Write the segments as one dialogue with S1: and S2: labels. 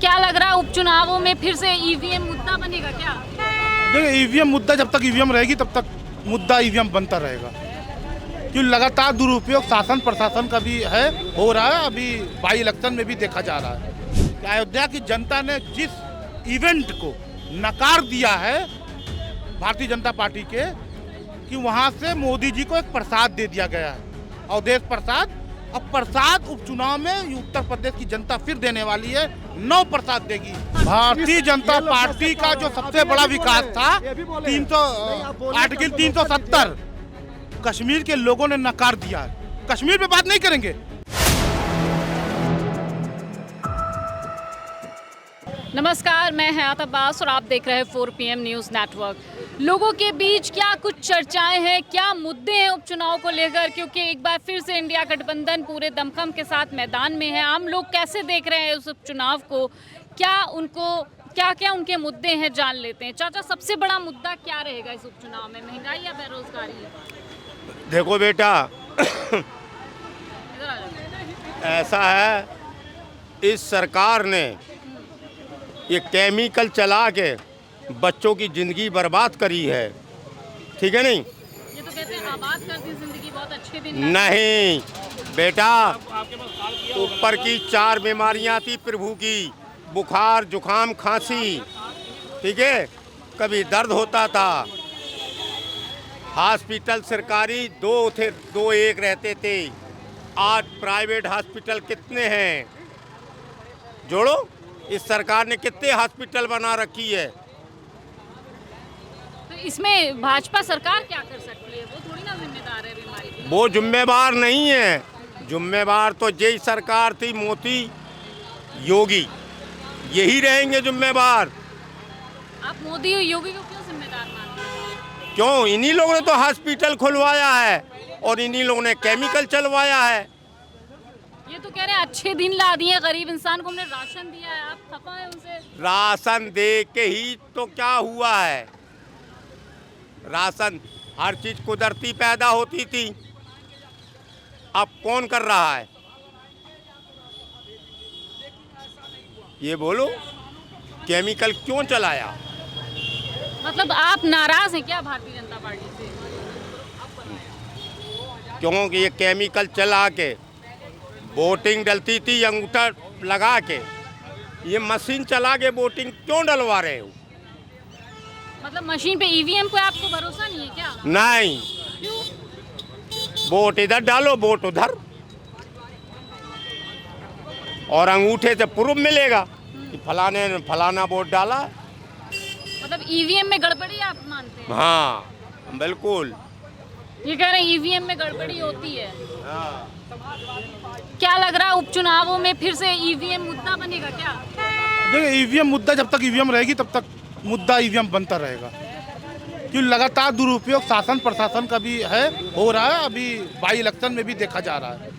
S1: क्या लग रहा है उपचुनावों में फिर से ईवीएम मुद्दा बनेगा क्या?
S2: देखिए ईवीएम मुद्दा जब तक ईवीएम रहेगी तब तक मुद्दा ईवीएम बनता रहेगा, क्योंकि लगातार दुरुपयोग शासन प्रशासन का भी है, हो रहा है। अभी बाई इलेक्शन में भी देखा जा रहा है कि अयोध्या की जनता ने जिस इवेंट को नकार दिया है भारतीय जनता पार्टी के, कि वहां से मोदी जी को एक प्रसाद दे दिया गया है, अवधेश प्रसाद। अब प्रसाद उपचुनाव में उत्तर प्रदेश की जनता फिर देने वाली है, 9 प्रसाद देगी। भारतीय जनता पार्टी का जो सबसे बड़ा विकास था आर्टिकल 370 कश्मीर के लोगों ने नकार दिया है। कश्मीर पे बात नहीं करेंगे।
S1: नमस्कार, मैं हयात अब्बास और आप देख रहे हैं 4 PM न्यूज़ नेटवर्क। लोगों के बीच क्या कुछ चर्चाएं हैं, क्या मुद्दे हैं उपचुनाव को लेकर, क्योंकि एक बार फिर से इंडिया गठबंधन पूरे दमखम के साथ मैदान में है। आम लोग कैसे देख रहे हैं उस उपचुनाव को, क्या उनके मुद्दे हैं, जान लेते हैं। चाचा, सबसे बड़ा मुद्दा क्या रहेगा इस उपचुनाव में, महंगाई या बेरोजगारी?
S3: देखो बेटा,
S1: इधर आ जाओ।
S3: ऐसा है, इस सरकार ने ये केमिकल चला के बच्चों की ज़िंदगी बर्बाद करी है, ठीक है नहीं?
S1: ये तो कहते हैं आबाद कर दी जिंदगी, बहुत अच्छे दिन।
S3: नहीं बेटा, ऊपर की 4 बीमारियां थी प्रभु की, बुखार, जुखाम, खांसी, ठीक है? कभी दर्द होता था। हॉस्पिटल सरकारी 2 थे, 2 एक रहते थे। आज प्राइवेट हॉस्पिटल कितने हैं? जोड़ो, इस सरकार ने कितने हॉस्पिटल बना रखी है।
S1: तो इसमें भाजपा सरकार क्या कर सकती है? वो थोड़ी ना जिम्मेदार है बीमारी की।
S3: वो जिम्मेवार नहीं है, जिम्मेवार तो यही सरकार थी, मोदी, योगी, यही रहेंगे जिम्मेवार।
S1: आप मोदी और योगी को क्यों जिम्मेदार मानते हैं?
S3: क्यों? इन्हीं लोगों ने तो हॉस्पिटल खुलवाया है और इन्हीं लोगों ने केमिकल चलवाया है।
S1: ये तो कह रहे हैं अच्छे दिन ला दिए, गरीब इंसान को हमने राशन दिया है, आप खफा है उनसे?
S3: राशन दे के ही तो क्या हुआ है? राशन, हर चीज कुदरती पैदा होती थी, अब कौन कर रहा है? ये बोलो, केमिकल क्यों चलाया?
S1: मतलब आप नाराज हैं क्या भारतीय जनता पार्टी से?
S3: क्योंकि ये केमिकल चला के वोटिंग डलती थी अंगूठा लगा के, ये मशीन चला के वोटिंग क्यों डलवा रहे हो?
S1: मतलब मशीन पे ईवीएम पे आपको भरोसा नहीं है क्या?
S3: नहीं, वोट इधर डालो, वोट उधर, और अंगूठे से प्रूफ मिलेगा कि फलाने ने फलाना वोट डाला।
S1: मतलब ईवीएम में गड़बड़ी आप मानते हैं?
S3: हाँ बिल्कुल।
S1: ये कह रहे हैं ईवीएम में गड़बड़ी होती है।
S3: हाँ।
S1: क्या लग रहा है उपचुनावों में फिर से ईवीएम मुद्दा बनेगा क्या?
S2: देखिए ईवीएम मुद्दा जब तक ईवीएम रहेगी तब तक मुद्दा ईवीएम बनता रहेगा, क्योंकि लगातार दुरुपयोग शासन प्रशासन का भी है, हो रहा है। अभी बाई इलेक्शन में भी देखा जा रहा है।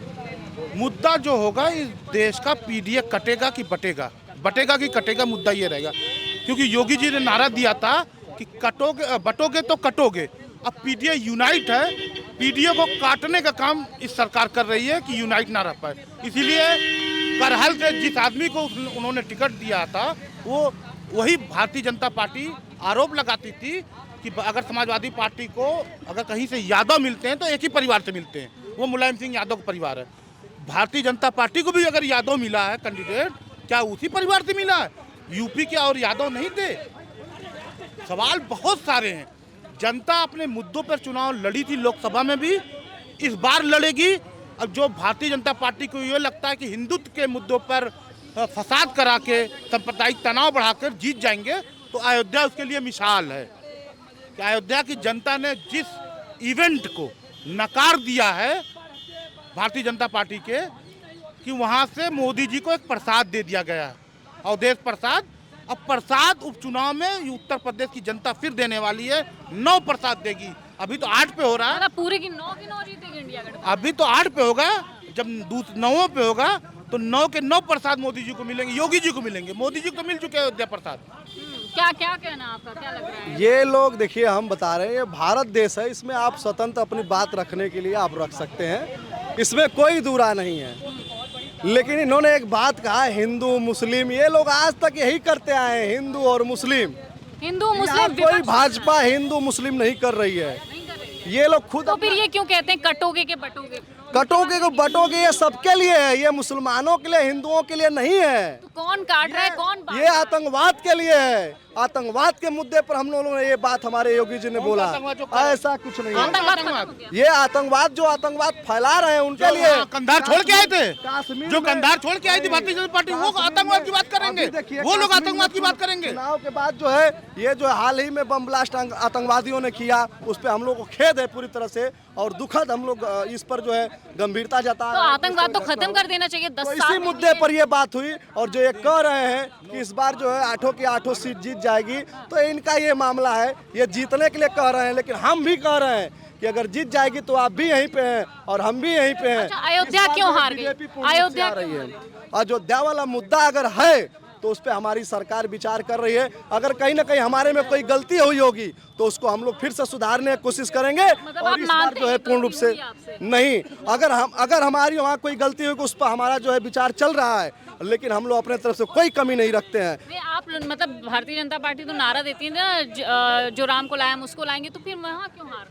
S2: मुद्दा जो होगा, इस देश का पीडीए कटेगा कि बटेगा, बटेगा कि कटेगा, मुद्दा ये रहेगा। क्योंकि योगी जी ने नारा दिया था कि कटोगे बटोगे तो कटोगे। अब पीडीए यूनाइट है, पीडीए को काटने का काम इस सरकार कर रही है कि यूनाइट ना रह पाए। इसीलिए करहल से जिस आदमी को उन्होंने टिकट दिया था, वो वही भारतीय जनता पार्टी आरोप लगाती थी कि अगर समाजवादी पार्टी को अगर कहीं से यादव मिलते हैं तो एक ही परिवार से मिलते हैं, वो मुलायम सिंह यादव का परिवार है। भारतीय जनता पार्टी को भी अगर यादव मिला है कैंडिडेट, क्या उसी परिवार से मिला है? यूपी के और यादव नहीं थे? सवाल बहुत सारे हैं। जनता अपने मुद्दों पर चुनाव लड़ी थी, लोकसभा में भी, इस बार लड़ेगी। अब जो भारतीय जनता पार्टी को ये लगता है कि हिंदुत्व के मुद्दों पर फसाद करा के सांप्रदायिक तनाव बढ़ाकर जीत जाएंगे, तो अयोध्या उसके लिए मिसाल है कि अयोध्या की जनता ने जिस इवेंट को नकार दिया है भारतीय जनता पार्टी के, कि वहां से मोदी जी को एक प्रसाद दे दिया गया है, अवधेश प्रसाद। अब प्रसाद उपचुनाव में उत्तर प्रदेश की जनता फिर देने वाली है, 9 प्रसाद देगी। अभी तो 8 पे हो रहा है,
S1: मतलब पूरे की 9 जीतेगी इंडिया गठबंधन।
S2: अभी तो 8 पे होगा, जब 9 पे होगा तो 9 के 9 प्रसाद मोदी जी को मिलेंगे, योगी जी को मिलेंगे। मोदी जी को मिल चुके हैं अयोध्या प्रसाद।
S1: क्या कहना आपका, क्या लग रहा है?
S4: ये लोग देखिए, हम बता रहे हैं, ये भारत देश है, इसमें आप स्वतंत्र अपनी बात रखने के लिए आप रख सकते हैं, इसमें कोई दूरा नहीं है। लेकिन इन्होंने एक बात कहा, हिंदू मुस्लिम, ये लोग आज तक यही करते आए हैं, हिंदू और मुस्लिम।
S1: हिंदू
S4: यहाँ
S1: मुस्लिम
S4: कोई
S1: विपक्ष
S4: भाजपा हिंदू मुस्लिम नहीं कर रही है,
S1: नहीं कर रही है।
S4: ये लोग खुद
S1: तो फिर ये क्यों कहते हैं कटोगे के बटोगे?
S4: कटोगे को बटोगे, ये सबके लिए है, ये मुसलमानों के लिए हिंदुओं के लिए नहीं है,
S1: तो कौन काट रहा है, कौन बांट
S4: ये
S1: रहा है?
S4: आतंकवाद के लिए है। आतंकवाद के मुद्दे पर हम लोगों ने ये बात हमारे योगी जी ने बोला, ऐसा कुछ नहीं है।
S1: आतंकवाद खत्म हो गया।
S4: ये आतंकवाद जो आतंकवाद फैला रहे हैं उनके लिए,
S2: कंधार छोड़ के आए थे,
S4: कश्मीर
S2: जो
S4: में-
S2: कंधार छोड़ के आई थी भारतीय जनता पार्टी, वो आतंकवाद की बात करेंगे,
S4: अभी देखिए,
S2: वो लोग
S4: कश्मीर
S2: आतंकवाद
S4: में
S2: की बात करेंगे।
S4: चुनाव के बाद जो है ये जो हाल ही में बम ब्लास्ट आतंकवादियों ने किया, उस पर हम लोग को खेद है पूरी तरह से, और दुखद हम लोग इस पर जो है गंभीरता जता
S1: तो
S4: रहे हैं।
S1: आतंकवाद तो खत्म कर देना चाहिए। 10
S4: तो
S1: साल
S4: इसी
S1: में
S4: मुद्दे पर ये बात हुई, और जो ये कह रहे हैं कि इस बार जो है 8 की 8 सीट जीत जाएगी, तो इनका ये मामला है, ये जीतने के लिए कह रहे हैं, लेकिन हम भी कह रहे हैं कि अगर जीत जाएगी तो आप भी यहीं पे हैं और हम भी यहीं पे हैं।
S1: अच्छा, अयोध्या
S4: इस बार
S1: क्यों
S4: जो है
S1: हार गई?
S4: बीजेपी पूर्ण रूप से
S1: अयोध्या
S4: आ रही है। अयोध्या वाला मुद्दा अगर है तो उस पर हमारी सरकार विचार कर रही है, अगर कहीं ना कहीं हमारे में कोई गलती हुई होगी तो उसको हम लोग फिर से सुधारने की कोशिश करेंगे,
S1: मतलब आप
S4: और इस बार
S1: मानते
S4: जो है
S1: हैं
S4: पूर्ण रूप से
S1: गलती हुई आपसे?
S4: नहीं, अगर हमारी वहाँ कोई गलती होगी उस पर हमारा जो है विचार चल रहा है, लेकिन हम लोग अपने तरफ से कोई कमी नहीं रखते हैं।
S1: नहीं, आप मतलब भारतीय जनता पार्टी तो नारा देती है ना, जो राम को लाए हम उसको लाएंगे, तो फिर वहाँ क्यों हार?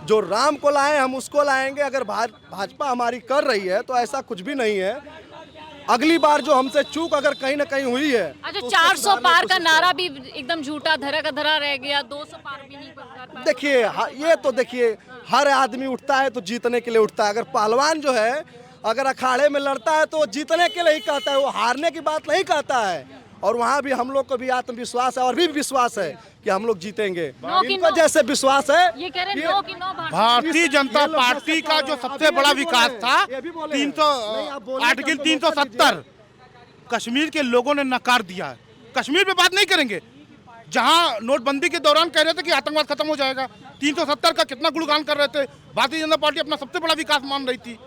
S4: जो राम को लाए हम उसको लाएंगे, अगर भाजपा हमारी कर रही है तो ऐसा कुछ भी नहीं है। अगली बार जो हमसे चूक अगर कहीं ना कहीं हुई है,
S1: अच्छा,
S4: तो उसको
S1: 400
S4: सुधारने की
S1: पार का
S4: कोशिश
S1: नारा भी एकदम झूठा धरा का धरा रह गया, 200 पार भी नहीं कर पाए।
S4: देखिए ये तो देखिए, हर आदमी उठता है तो जीतने के लिए उठता है। अगर पहलवान जो है अगर अखाड़े में लड़ता है तो वो जीतने के लिए ही कहता है, वो हारने की बात नहीं कहता है। और वहाँ भी हम लोग को भी आत्मविश्वास है और भी विश्वास है कि हम लोग जीतेंगे।
S1: नो कि
S4: इनको
S1: नो।
S4: जैसे विश्वास है,
S1: ये कह रहे हैं नो कि नो
S2: भारतीय जनता
S4: ये लोग
S2: पार्टी
S4: जैसे
S2: का
S4: कह
S2: जो
S4: रहे हैं,
S2: सबसे
S4: अभी
S2: बड़ा
S4: भी बोले
S2: विकास
S4: हैं,
S2: था
S4: ये भी बोले हैं।
S2: 300
S4: नहीं, आप बोलने
S2: आर्टिकल
S4: का मौका
S2: 370 कश्मीर के लोगों ने नकार दिया है। कश्मीर पे बात नहीं करेंगे, जहां नोटबंदी के दौरान कह रहे थे कि आतंकवाद खत्म हो जाएगा, 370 का कितना गुणगान कर रहे थे। भारतीय जनता पार्टी अपना सबसे बड़ा विकास मान रही थी,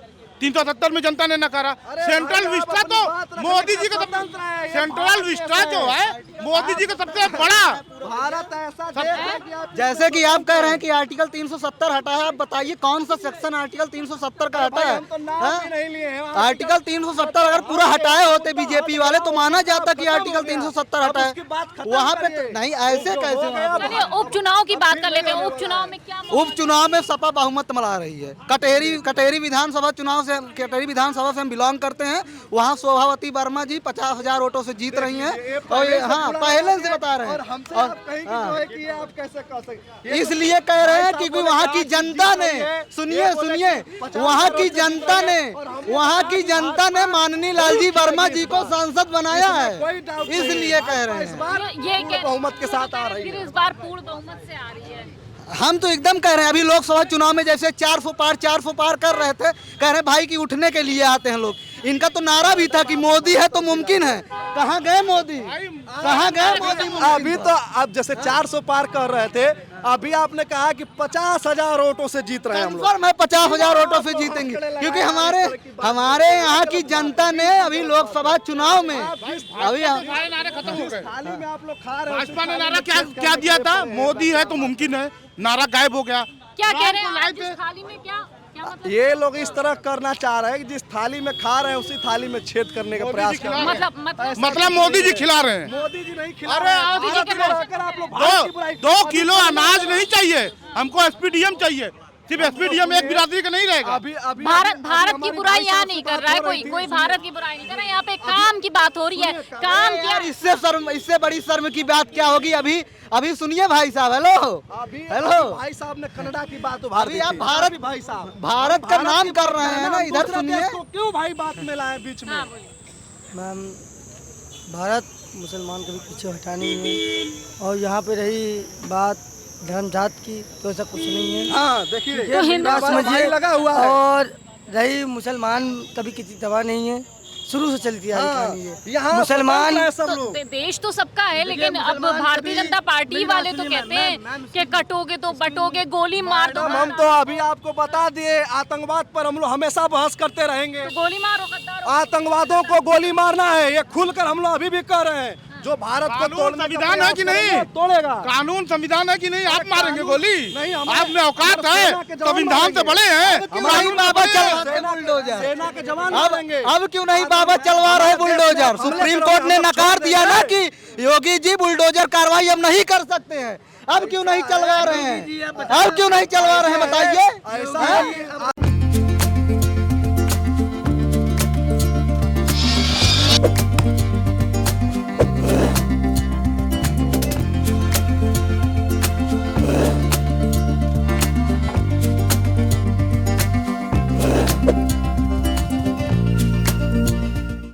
S2: 370 में जनता ने नकारा। सेंट्रल विस्टा तो मोदी जी का सेंट्रल विस्टा जो है मोदी जी का सबसे बड़ा।
S4: भारत ऐसा देश है कि आप
S5: जैसे कि आप कह रहे हैं कि आर्टिकल 370 हटा है, आप बताइए कौन सा सेक्शन आर्टिकल 370 का हटा है?
S4: हम तो नाम भी नहीं लिए हैं।
S5: आर्टिकल 370 अगर पूरा हटाए होते बीजेपी वाले तो माना जाता कि आर्टिकल 370 हटा है।
S4: उसकी बात खत्म
S5: वहाँ पे
S4: करिए।
S5: तो नहीं, ऐसे कैसे वहाँ पे?
S1: चलिए उपचुनाव की बात कर लेते हैं। उपचुनाव में क्या
S5: उपचुनाव में सपा बहुमत मिला रही है। कटेरी विधानसभा चुनाव से, कटेरी विधानसभा से हम बिलोंग करते हैं। वहाँ शोभावती वर्मा जी 50,000 वोटों से जीत रही हैं। और ये हाँ पहले से बता रहे
S4: और
S5: हैं।
S4: हमसे
S5: और
S4: आप कहीं की जो है कि ये आप कैसे कह सकते हैं?
S5: इसलिए कह रहे हैं क्योंकि वहाँ की जनता ने, सुनिए सुनिए, वहाँ की जनता ने, वहाँ की जनता ने माननीय लालजी वर्मा जी को सांसद बनाया है, इसलिए कह रहे हैं।
S1: ये कह
S4: बहुमत के साथ आ रही
S1: फिर
S4: है।
S1: इस बार पूर्ण बहुमत से आ रही है।
S5: हम तो एकदम कह रहे हैं, अभी लोकसभा चुनाव में जैसे 400 पार कर रहे थे, कह रहे हैं भाई कि उठने के लिए आते हैं लोग। इनका तो नारा भी था कि मोदी है तो मुमकिन है। कहाँ गए मोदी? कहाँ गए मोदी?
S4: अभी तो आप जैसे 400 पार कर रहे थे, अभी आपने कहा कि 50,000 वोटों से जीत रहे हैं हम लोग।
S5: कंफर्म है 50,000 वोटों से जीतेंगे, क्योंकि हमारे यहाँ की जनता ने अभी लोकसभा चुनाव में अभी
S2: नारे खत्म हो गए।
S4: थाली में आप लोग खा रहे हो,
S2: भाजपा ने नारा क्या दिया था? मोदी है तो मुमकिन है, नारा गायब हो गया।
S1: क्या कह रहे
S2: राम को
S1: हैं
S2: लाए
S1: आप
S2: थे।
S1: जिस थाली में क्या मतलब?
S4: ये लोग इस तरह करना चाह रहे हैं कि जिस थाली में खा रहे हैं उसी थाली में छेद करने का प्रयास कर रहे हैं।
S2: मतलब मोदी जी खिला रहे हैं।
S4: मोदी जी नहीं खिला
S2: अरे
S4: रहे हैं।
S1: मोदी जी के
S4: भारत में रहकर आप लोग भारत की बुराई
S2: 2 किलो अनाज नहीं चाहिए हमको, एसपीडीएम चाहिए। सिर्फ एसपीडीएम एक बिरादरी का नहीं रहेगा।
S4: अभी
S1: भारत की
S4: हमारे
S1: बुराई
S4: भाई
S1: यहाँ
S4: साहब
S1: नहीं
S4: से
S1: कर रहा है
S4: बात हो रही
S1: कोई,
S4: थी।
S1: कोई भारत की बुराई नहीं कर रहा है। यहाँ पे काम की बात हो रही है। काम क्या?
S5: यार इससे बड़ी शर्म की बात क्या होगी? अभी सुनिए भाई साहब, हेलो,
S4: भाई साहब ने कनाडा की बात तो
S5: अभी आप भारत
S4: भाई साहब
S5: भारत का नाम कर रहे हैं ना, इधर
S4: दूसरे
S5: सुनिए।
S4: देश को क्यों भाई बात में लाए बीच में?
S1: हाँ, बोलिए।
S6: मैम, भारत मुसलमान कभी पीछे हटा नहीं है, और यहाँ पे रही बात धर्म जात की तो ऐसा कुछ नहीं है।
S4: हाँ देखिए,
S1: तो हिंदू
S6: बात समझिए,
S4: लगा हुआ है।
S6: और रही मुसलमान कभी किसी दवा नहीं है, शुरू से चलती आ रही कहानी है।
S4: यहाँ
S6: मुसलमान
S4: स्वतंत्र है सब
S1: तो
S4: लोग।
S1: देश तो सबका है, लेकिन अब
S4: मुसलमान
S1: भारतीय
S4: कभी-
S1: जनता पार्टी
S4: मेरी
S1: वाले
S4: बात
S1: तो
S4: सुनिए,
S1: कहते
S4: मैम,
S1: हैं कि कटोगे तो बटोगे, गोली मार दो।
S4: मैडम, हम तो अभी आपको बता दिए, आतंकवाद पर हम लोग हमेशा बहस करते रहेंगे।
S1: गोली मारो गद्दारों।
S4: आतंकवादों को गोली मारना है, ये खुलकर हम लोग अभी भी कह रहे हैं। जो भारत को
S2: कानून
S4: तोड़ने का
S2: संविधान है कि
S4: प्रयास
S2: नहीं?
S4: करेगा, तोड़ेगा।
S2: कानून संविधान है कि नहीं? आप मारेंगे
S4: कानून-
S2: गोली?
S4: नहीं, हमारे-
S2: आप में औकात
S4: हमारे
S2: है?
S4: सेना के जवान
S2: संविधान से
S4: मारेंगे।
S2: बड़े हैं?
S5: क्यों नहीं बाबा चलवा रहे
S4: सेना
S5: बुलडोजर?
S4: सेना के जवान
S5: अब
S4: मारेंगे।
S5: अब क्यों नहीं बाबा चलवा रहे बुलडोजर? सुप्रीम कोर्ट ने नकार दिया ना कि योगी जी बुलडोजर कार्रवाई अब नहीं कर सकते हैं। अब क्यों नहीं चलवा रहे हैं? अब क्यों नहीं चलवा रहे हैं बताइए?
S4: ऐसा है कि